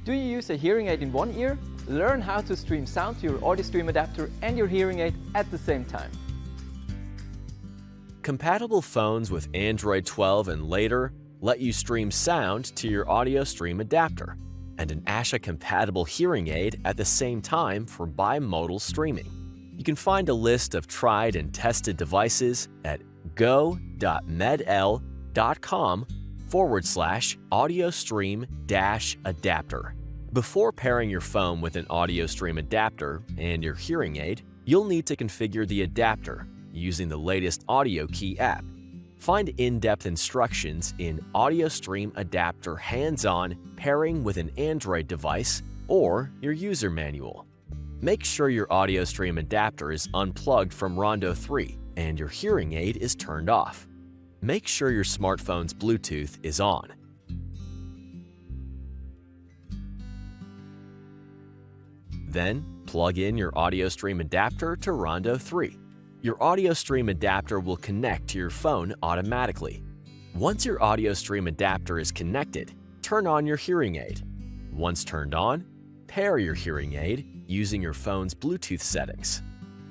Do you use a hearing aid in one ear? Learn how to stream sound to your AudioStream adapter and your hearing aid at the same time. Compatible phones with Android 12 and later let you stream sound to your AudioStream adapter and an ASHA-compatible hearing aid at the same time for bimodal streaming. You can find a list of tried and tested devices at go.medl.com/AudioStream-adapter. Before pairing your phone with an AudioStream adapter and your hearing aid, you'll need to configure the adapter using the latest Audio Key app. Find in-depth instructions in AudioStream Adapter Hands-On Pairing with an Android device or your user manual. Make sure your AudioStream adapter is unplugged from RONDO 3 and your hearing aid is turned off. Make sure your smartphone's Bluetooth is on. Then, plug in your AudioStream adapter to RONDO 3. Your AudioStream adapter will connect to your phone automatically. Once your AudioStream adapter is connected, turn on your hearing aid. Once turned on, pair your hearing aid using your phone's Bluetooth settings.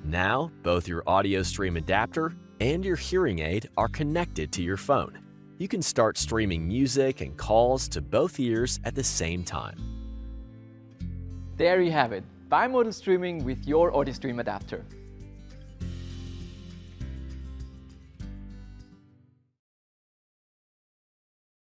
Now, both your AudioStream adapter and your hearing aid are connected to your phone. You can start streaming music and calls to both ears at the same time. There you have it, bimodal streaming with your AudioStream adapter.